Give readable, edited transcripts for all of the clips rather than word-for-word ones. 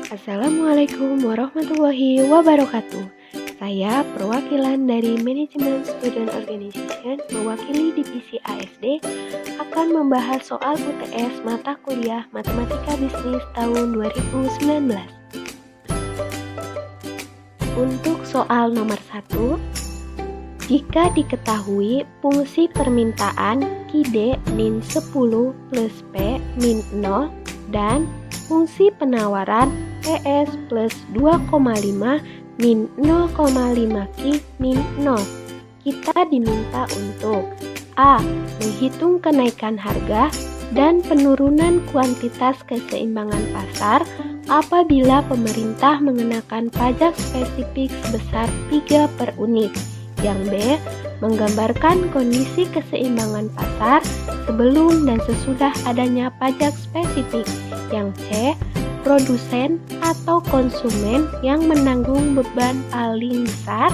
Assalamualaikum warahmatullahi wabarakatuh. Saya perwakilan dari Manajemen Student Organization mewakili divisi ASD akan membahas soal UTS mata kuliah Matematika Bisnis tahun 2019. Untuk soal nomor 1, jika diketahui fungsi permintaan QD min 10 plus P min 0 dan fungsi penawaran PS plus 2,5 min 0,5 Q min 0, kita diminta untuk A. Menghitung kenaikan harga dan penurunan kuantitas keseimbangan pasar apabila pemerintah mengenakan pajak spesifik sebesar 3 per unit. Yang B. Menggambarkan kondisi keseimbangan pasar sebelum dan sesudah adanya pajak spesifik. Yang C. Produsen atau konsumen yang menanggung beban paling besar,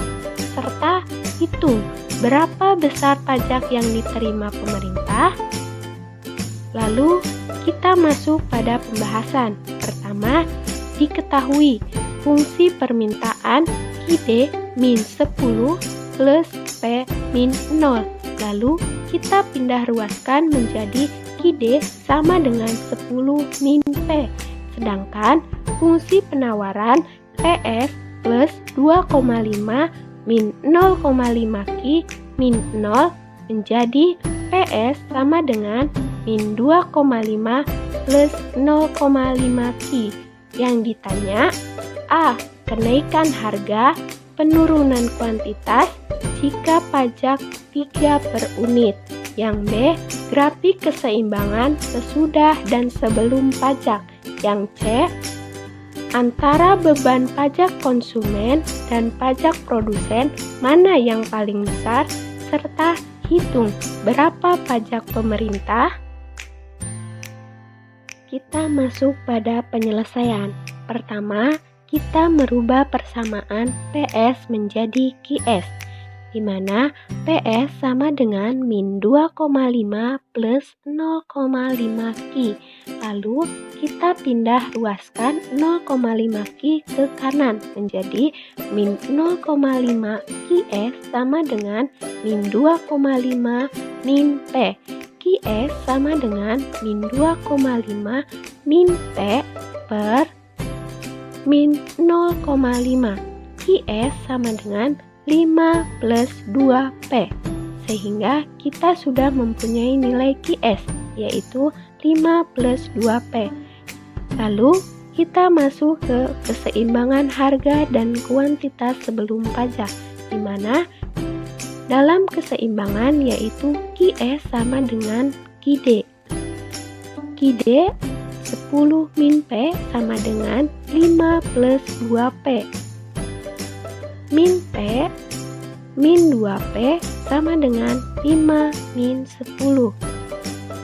serta hitung berapa besar pajak yang diterima pemerintah. Lalu kita masuk pada pembahasan. Pertama, diketahui fungsi permintaan QD min 10 plus P min 0. Lalu kita pindah ruaskan menjadi QD sama dengan 10 min P. Sedangkan fungsi penawaran PS plus 2,5 min 0,5 Q min 0 menjadi PS sama dengan min 2,5 plus 0,5 Q. Yang ditanya A. Kenaikan harga, penurunan kuantitas jika pajak 3 per unit. Yang B. Grafik keseimbangan sesudah dan sebelum pajak. Yang C. Antara beban pajak konsumen dan pajak produsen mana yang paling besar, serta hitung berapa pajak pemerintah. Kita masuk pada penyelesaian. Pertama, kita merubah persamaan PS menjadi QS, di mana PS sama dengan min 2,5 plus 0,5 Q. Lalu kita pindah ruaskan 0,5 Q ke kanan menjadi min 0,5 QS sama dengan min 2,5 min P. QS sama dengan min 2,5 min P per min 0,5. QS sama dengan 5 plus 2P. Sehingga kita sudah mempunyai nilai QS, yaitu 5 plus 2P. Lalu kita masuk ke keseimbangan harga dan kuantitas sebelum pajak, di mana dalam keseimbangan yaitu QS sama dengan QD. QD 10 min P sama dengan 5 plus 2P. Min P min 2P sama dengan 5 min 10.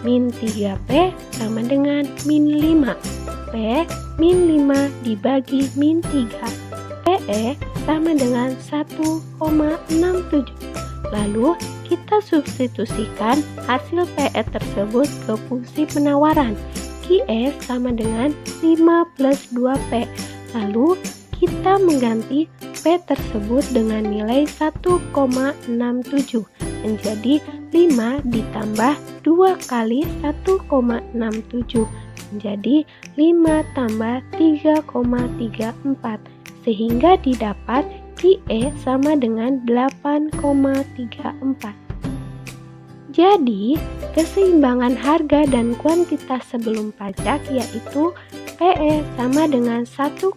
Min 3P sama dengan min 5. P min 5 dibagi min 3. PE sama dengan 1,67. Lalu kita substitusikan hasil PE tersebut ke fungsi penawaran. QS sama dengan 5 plus 2P. Lalu kita mengganti P tersebut dengan nilai 1,67 menjadi 5 ditambah 2 kali 1,67 menjadi 5 tambah 3,34 sehingga didapat QE sama dengan 8,34. Jadi, keseimbangan harga dan kuantitas sebelum pajak yaitu PE sama dengan 1,67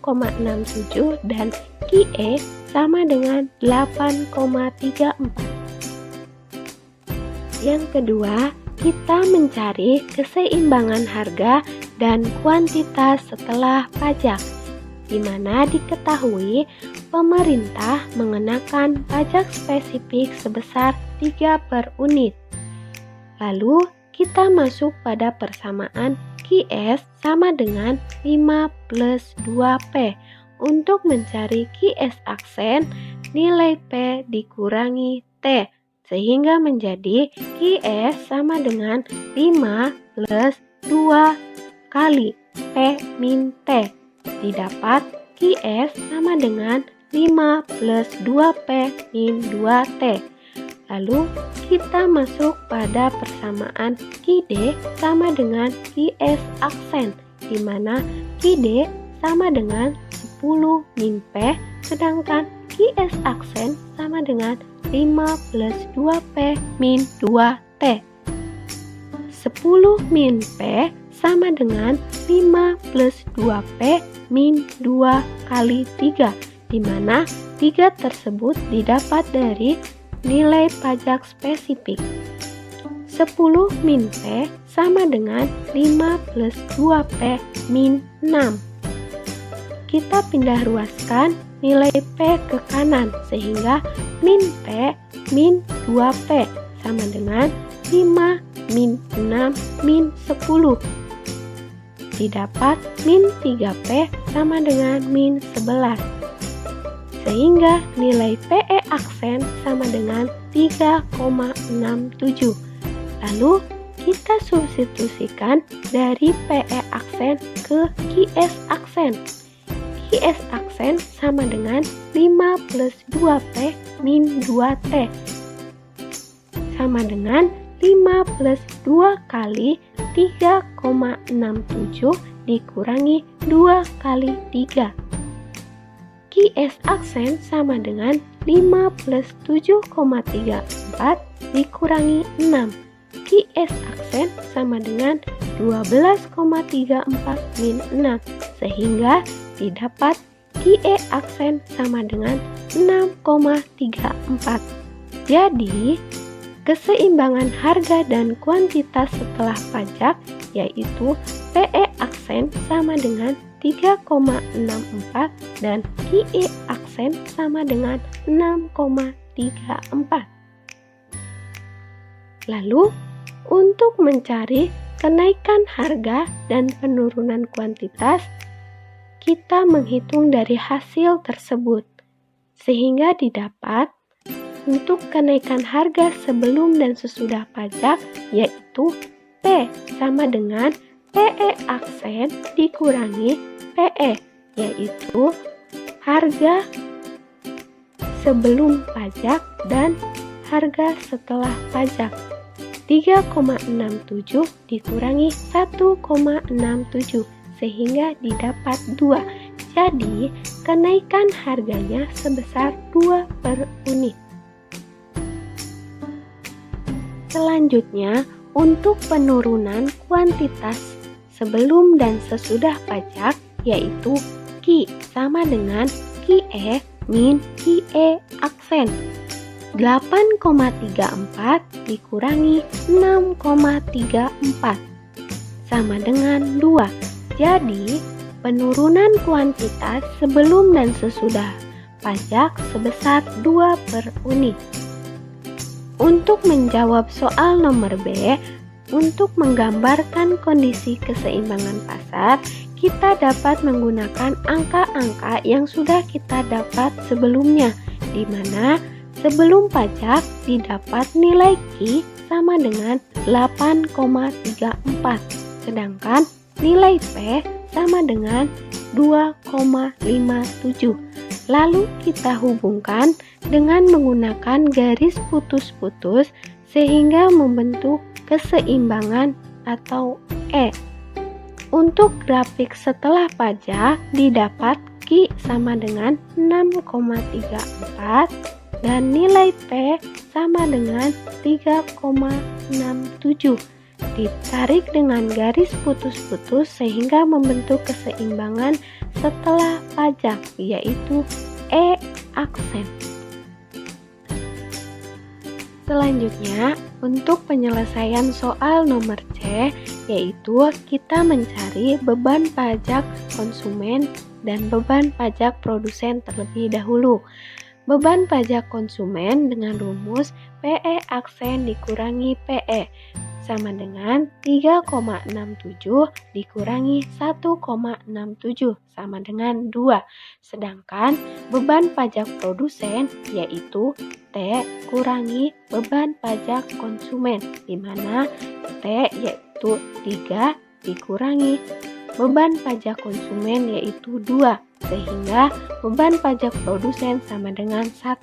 dan QE sama dengan 8,34. Yang kedua, kita mencari keseimbangan harga dan kuantitas setelah pajak, di mana diketahui pemerintah mengenakan pajak spesifik sebesar 3 per unit. Lalu kita masuk pada persamaan QS sama dengan 5 plus 2P. Untuk mencari QS aksen, nilai P dikurangi T, sehingga menjadi QS sama dengan 5 plus 2 kali P min T. didapat QS sama dengan 5 plus 2P min 2T. Lalu kita masuk pada persamaan QD sama dengan QS aksen, di mana QD sama dengan 10 min P, sedangkan QS aksen sama dengan 5 plus 2P min 2T. 10 min P sama dengan 5 plus 2P min 2 kali 3, di mana 3 tersebut didapat dari nilai pajak spesifik. 10 min P sama dengan 5 plus 2P min 6. Kita pindah ruaskan nilai P ke kanan sehingga min P min 2P sama dengan 5 min 6 min 10. Didapat min 3P sama dengan min 11. Sehingga nilai PE aksen sama dengan 3,67. Lalu kita substitusikan dari PE aksen ke QS aksen. QS aksen sama dengan 5 plus 2P min 2T sama dengan 5 plus 2 kali 3,67 dikurangi 2 kali 3. QS aksen sama dengan 5 plus 7,34 dikurangi 6. QS aksen sama dengan 12,34 min 6, sehingga didapat QE aksen sama dengan 6,34. Jadi, keseimbangan harga dan kuantitas setelah pajak yaitu PE aksen sama dengan 3,64 dan QE aksen sama dengan 6,34. Lalu, untuk mencari kenaikan harga dan penurunan kuantitas, kita menghitung dari hasil tersebut, sehingga didapat untuk kenaikan harga sebelum dan sesudah pajak yaitu P sama dengan PE aksen dikurangi PE, yaitu harga sebelum pajak dan harga setelah pajak. 3,67 dikurangi 1,67 sehingga didapat 2. Jadi kenaikan harganya sebesar 2 per unit. Selanjutnya, untuk penurunan kuantitas sebelum dan sesudah pajak yaitu Q sama dengan QE min QE aksen. 8,34 dikurangi 6,34 sama dengan 2. Jadi, penurunan kuantitas sebelum dan sesudah pajak sebesar 2 per unit. Untuk menjawab soal nomor B, untuk menggambarkan kondisi keseimbangan pasar, kita dapat menggunakan angka-angka yang sudah kita dapat sebelumnya, di mana sebelum pajak didapat nilai Q sama dengan 8,34, sedangkan nilai P sama dengan 2,57. Lalu kita hubungkan dengan menggunakan garis putus-putus sehingga membentuk keseimbangan atau E. Untuk grafik setelah pajak didapat Q sama dengan 6,34 dan nilai P sama dengan 3,67. Ditarik dengan garis putus-putus sehingga membentuk keseimbangan setelah pajak yaitu E aksen. Selanjutnya, untuk penyelesaian soal nomor C, yaitu kita mencari beban pajak konsumen dan beban pajak produsen terlebih dahulu. Beban pajak konsumen dengan rumus PE aksen dikurangi PE sama dengan 3,67 dikurangi 1,67 sama dengan 2. Sedangkan beban pajak produsen yaitu T kurangi beban pajak konsumen, di mana T yaitu 3 dikurangi beban pajak konsumen yaitu 2, sehingga beban pajak produsen sama dengan 1.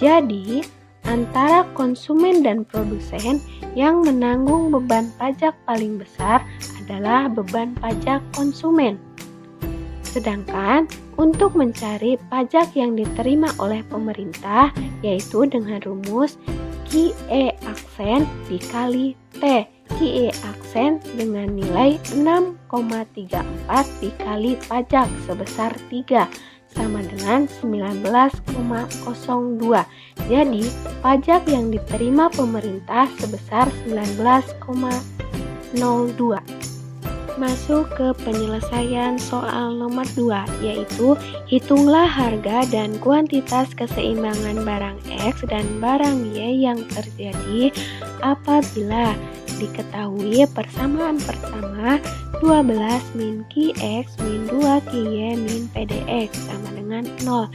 Jadi, antara konsumen dan produsen yang menanggung beban pajak paling besar adalah beban pajak konsumen. Sedangkan untuk mencari pajak yang diterima oleh pemerintah yaitu dengan rumus QE aksen dikali T. QE aksen dengan nilai 6,34 dikali pajak sebesar 3 sama dengan 19,02. Jadi, pajak yang diterima pemerintah sebesar 19,02. Masuk ke penyelesaian soal nomor 2, yaitu hitunglah harga dan kuantitas keseimbangan barang X dan barang Y yang terjadi apabila diketahui persamaan pertama 12 min QX min 2 QY min PDX sama dengan 0.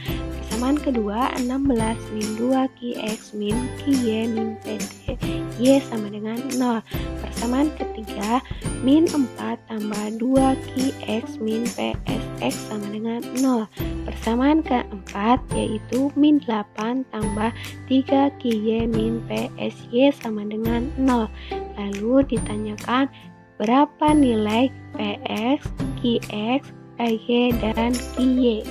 Persamaan kedua 16 min 2 QX min QY min PDY sama dengan 0. Persamaan ketiga min 4 tambah 2 QX min PSX sama dengan 0. Persamaan keempat yaitu min 8 tambah 3 QY min PSY sama dengan 0. Lalu ditanyakan berapa nilai PX, QX, PY, dan QY.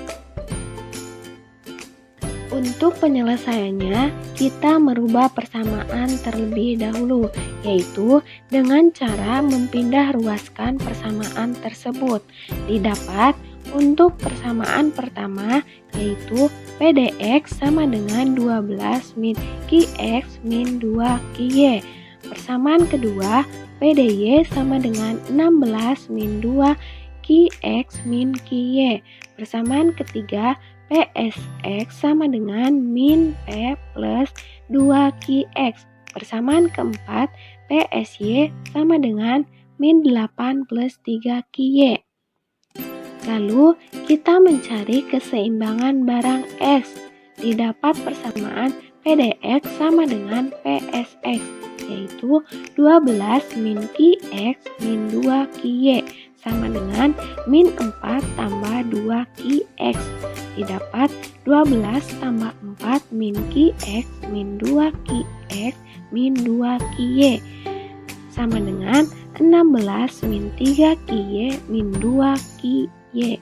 Untuk penyelesaiannya, kita merubah persamaan terlebih dahulu, yaitu dengan cara mempindah ruaskan persamaan tersebut. Didapat untuk persamaan pertama, yaitu PDX sama dengan 12 min QX min 2 QY. Persamaan kedua, PDY sama dengan 16 min 2 QX min QY. Persamaan ketiga, PSX sama dengan min P plus 2 QX. Persamaan keempat, PSY sama dengan min 8 plus 3 QY. Lalu, kita mencari keseimbangan barang X. Didapat persamaan PDX sama dengan PSX, yaitu 12 min QX min 2 QY sama dengan min 4 tambah 2 QX. Didapat 12 tambah 4 min QX min 2 QX min 2 QY sama dengan 16 min 3 QY min 2 QY.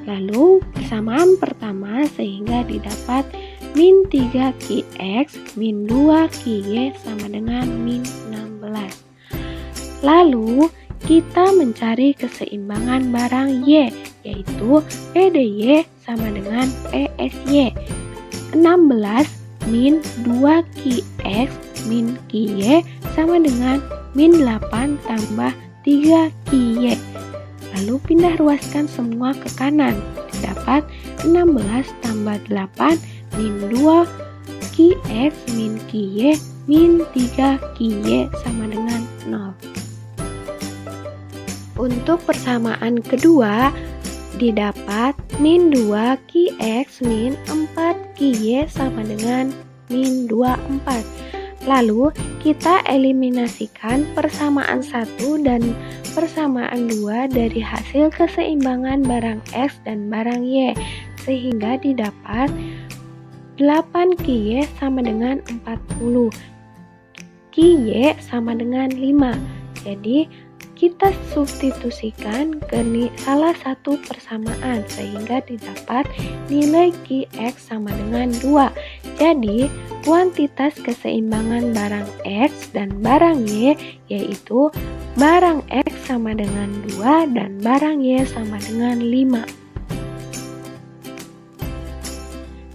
Lalu persamaan pertama sehingga didapat min 3 QX min 2 QY sama dengan min 16. Lalu kita mencari keseimbangan barang Y, yaitu PDY sama dengan PSY. 16 min 2 QX min QY sama dengan min 8 tambah 3 QY. Lalu pindah ruaskan semua ke kanan. Dapat 16 tambah 8 min 2 QX min QY min 3 QY sama dengan 0. Untuk persamaan kedua, didapat min 2 QX min 4 QY sama dengan min 24. Lalu kita eliminasikan persamaan 1 dan persamaan 2 dari hasil keseimbangan barang X dan barang Y, sehingga didapat 8 QY sama dengan 40, QY sama dengan 5. Jadi kita substitusikan ke salah satu persamaan sehingga didapat nilai QX sama dengan 2. Jadi kuantitas keseimbangan barang X dan barang Y yaitu barang X sama dengan 2 dan barang Y sama dengan 5.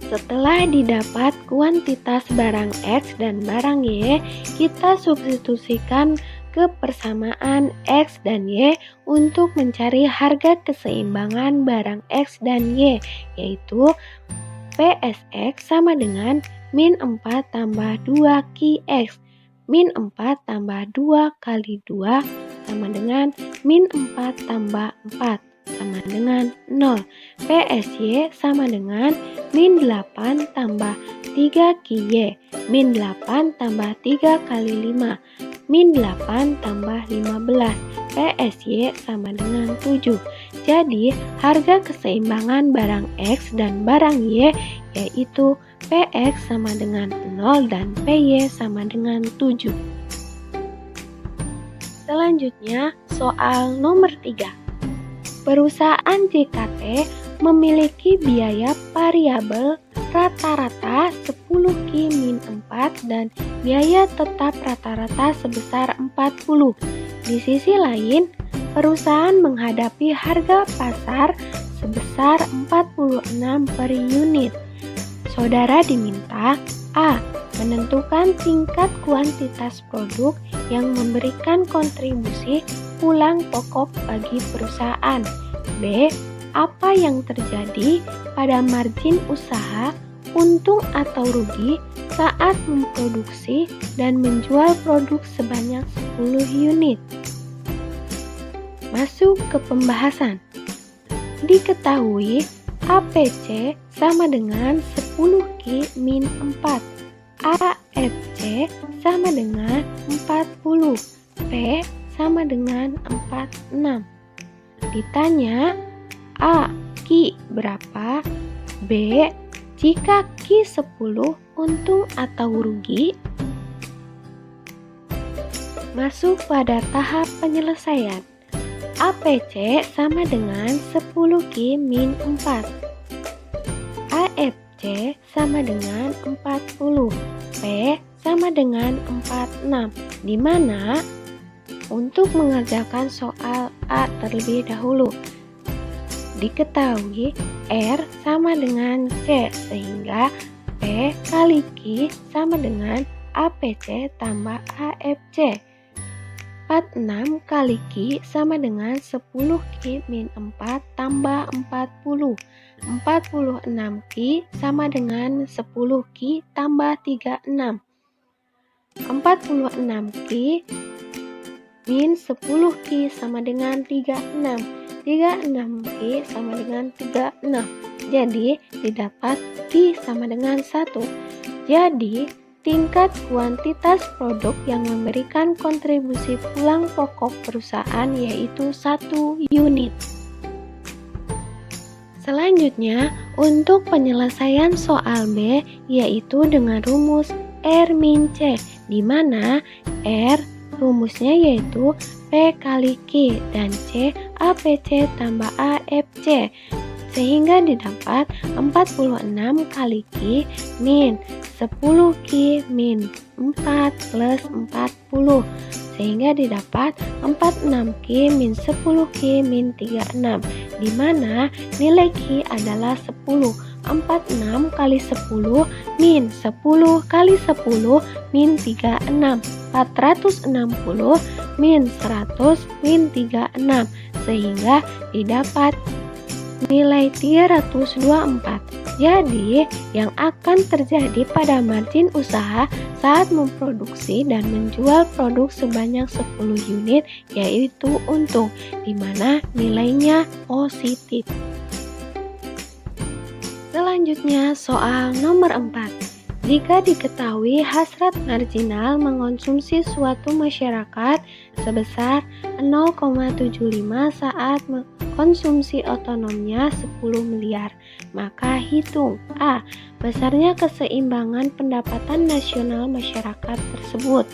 Setelah didapat kuantitas barang X dan barang Y, kita substitusikan ke persamaan X dan Y untuk mencari harga keseimbangan barang X dan Y, yaitu PSX sama dengan min 4 tambah 2 QX. Min 4 tambah 2 kali 2 sama dengan min 4 tambah 4 sama dengan 0. PSY sama dengan min 8 tambah 3 QY. Min 8 tambah 3 kali 5. min 8 tambah 15, PSY sama dengan 7. Jadi, harga keseimbangan barang X dan barang Y yaitu PX sama dengan 0 dan PY sama dengan 7. Selanjutnya, soal nomor 3. Perusahaan JKT memiliki biaya variabel rata-rata 10Q min 4 dan biaya tetap rata-rata sebesar 40. Di sisi lain, perusahaan menghadapi harga pasar sebesar 46 per unit. Saudara diminta A. Menentukan tingkat kuantitas produk yang memberikan kontribusi pulang pokok bagi perusahaan. B. Apa yang terjadi pada margin usaha, untung atau rugi saat memproduksi dan menjual produk sebanyak 10 unit. Masuk ke pembahasan. Diketahui APC sama dengan 10Q min 4. AFC sama dengan 40. P sama dengan 46. Ditanya A. Q berapa? B. Jika Q 10 untung atau rugi? Masuk pada tahap penyelesaian. APC sama dengan 10Q min 4. AFC sama dengan 40. P sama dengan 46. Di mana untuk mengerjakan soal A terlebih dahulu, diketahui R sama dengan C sehingga P kali Q sama dengan APC tambah AFC. 46 kali Q sama dengan 10Q min 4 tambah 40. 46Q sama dengan 10Q tambah 36. 46Q min 10Q sama dengan 36. 36Q sama dengan 36. Jadi didapat Q sama dengan 1. Jadi tingkat kuantitas produk yang memberikan kontribusi pulang pokok perusahaan yaitu 1 unit. Selanjutnya, untuk penyelesaian soal B yaitu dengan rumus R min C, di mana R rumusnya yaitu P kali Q dan C APC tambah AFC, sehingga didapat 46 kali Q min 10Q min 4 plus 40, sehingga didapat 46Q min 10Q min 36, di mana nilai Q adalah 10. 46 kali 10 min 10 kali 10 min 36. 460 min 100 min 36, sehingga didapat nilai 324. Jadi, yang akan terjadi pada margin usaha saat memproduksi dan menjual produk sebanyak 10 unit yaitu untung, di mana nilainya positif. Selanjutnya, soal nomor 4. Jika diketahui hasrat marginal mengonsumsi suatu masyarakat sebesar 0,75 saat konsumsi otonomnya 10 miliar, maka hitung A. Besarnya keseimbangan pendapatan nasional masyarakat tersebut.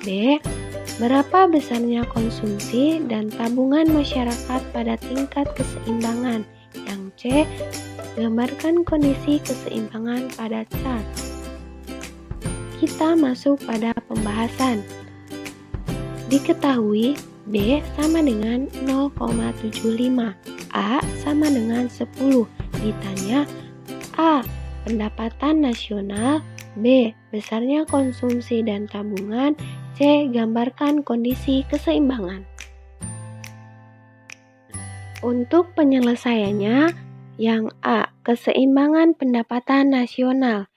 B. Berapa besarnya konsumsi dan tabungan masyarakat pada tingkat keseimbangan. Yang C. Gambarkan kondisi keseimbangan pada chart. Kita masuk pada pembahasan. Diketahui B sama dengan 0,75, A sama dengan 10. Ditanya A. Pendapatan nasional, B. Besarnya konsumsi dan tabungan, C. Gambarkan kondisi keseimbangan. Untuk penyelesaiannya, yang A. Keseimbangan pendapatan nasional,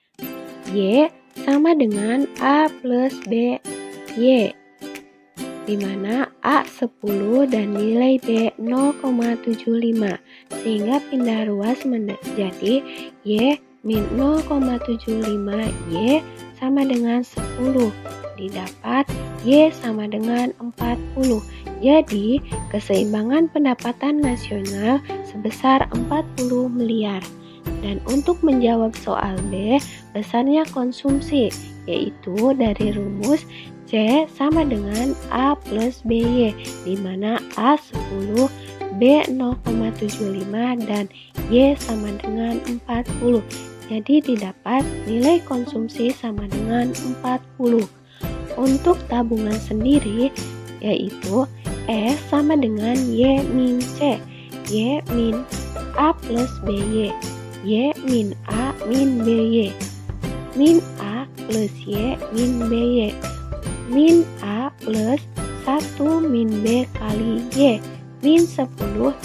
Y sama dengan A plus B Y, di mana A 10 dan nilai B 0,75, sehingga pindah ruas menjadi Y min 0,75 Y sama dengan 10, didapat Y sama dengan 40. Jadi, keseimbangan pendapatan nasional sebesar 40 miliar. Dan untuk menjawab soal B, besarnya konsumsi, yaitu dari rumus C sama dengan A plus BY, di mana A 10, B 0,75, dan Y sama dengan 40. Jadi didapat nilai konsumsi sama dengan 40. Untuk tabungan sendiri, yaitu E sama dengan Y min C, Y min A plus BY, Y min A min BY, min A plus Y min BY, min A plus 1 min B kali Y, min 10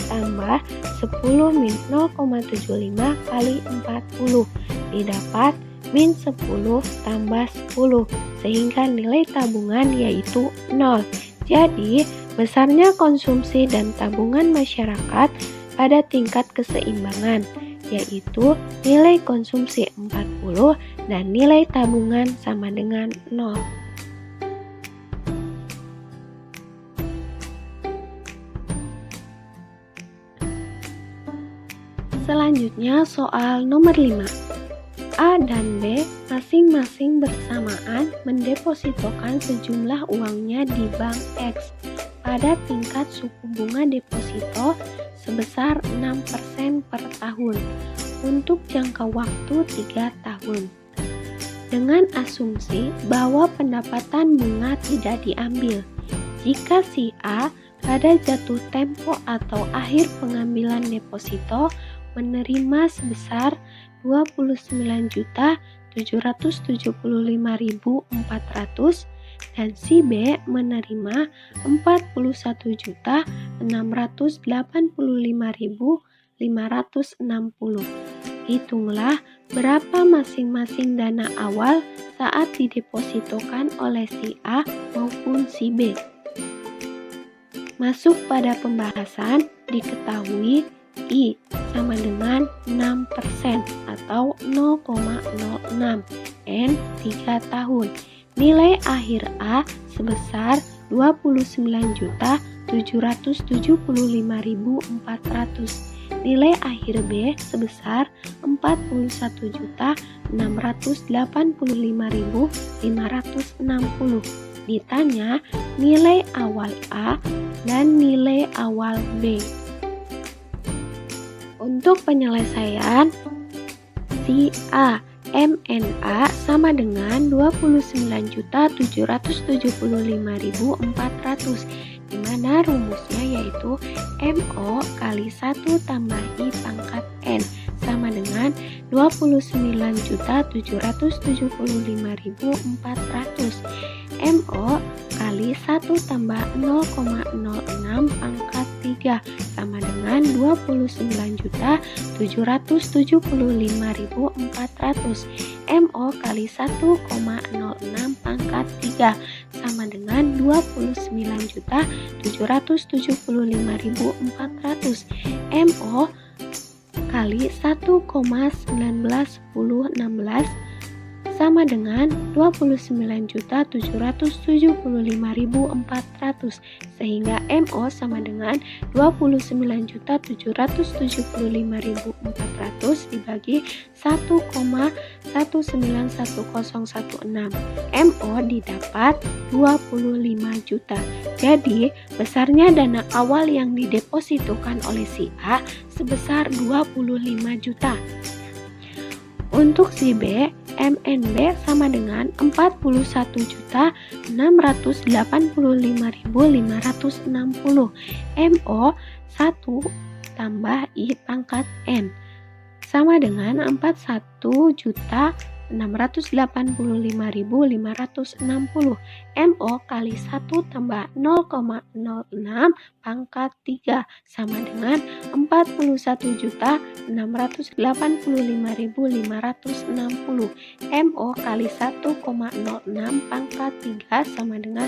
tambah 10 min 0,75 kali 40, didapat min 10 tambah 10, sehingga nilai tabungan yaitu 0. Jadi, besarnya konsumsi dan tabungan masyarakat pada tingkat keseimbangan, yaitu nilai konsumsi 40 dan nilai tabungan sama dengan 0. Selanjutnya soal nomor 5. A dan B masing-masing bersamaan mendepositokan sejumlah uangnya di bank X pada tingkat suku bunga deposito sebesar 6% per tahun untuk jangka waktu 3 tahun. Dengan asumsi bahwa pendapatan bunga tidak diambil, jika si A pada jatuh tempo atau akhir pengambilan deposito menerima sebesar 29.775.400 dan si B menerima 41.685.560. Hitunglah berapa masing-masing dana awal saat didepositokan oleh si A maupun si B. Masuk pada pembahasan, diketahui I sama dengan 6% atau 0,06 N 3 tahun. Nilai akhir A sebesar 29.775.400. Nilai akhir B sebesar 41.685.560. Ditanya nilai awal A dan nilai awal B. Untuk penyelesaian, si A MNA sama dengan 29.775.400, di mana rumusnya yaitu MO kali 1 tambah I pangkat N sama dengan 29.775.400. MO kali 1 tambah 0,06 pangkat 3 sama dengan 29.775.400. MO kali 1,06 pangkat 3 sama dengan 29.775.400. MO kali 1,191016 sama dengan 29.775.400, sehingga MO sama dengan 29.775.400 dibagi 1,191016. MO didapat 25 juta. Jadi, besarnya dana awal yang didepositokan oleh si A sebesar 25 juta. Untuk si B, MNB sama dengan 41.685.560. MO 1 tambah I pangkat N sama dengan 41.685.560. MO kali 1 tambah 0,06 pangkat 3 sama dengan 41.685.560. MO kali 1,06 pangkat 3 sama dengan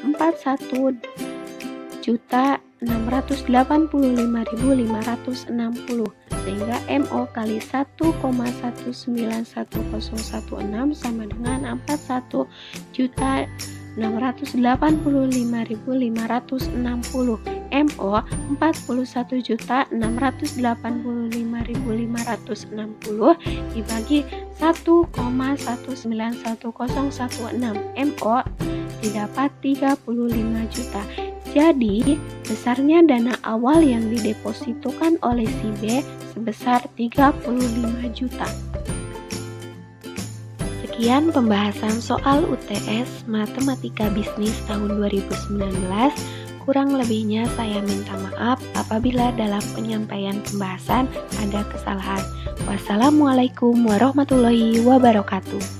41.685.560. sehingga MO kali 1,1911016 sama dengan 41.685.560. MO 41.685.560 dibagi 1,1911016. MO didapat 35 juta. Jadi, besarnya dana awal yang didepositokan oleh si B sebesar 35 juta. Sekian pembahasan soal UTS Matematika Bisnis tahun 2019. Kurang lebihnya saya minta maaf apabila dalam penyampaian pembahasan ada kesalahan. Wassalamualaikum warahmatullahi wabarakatuh.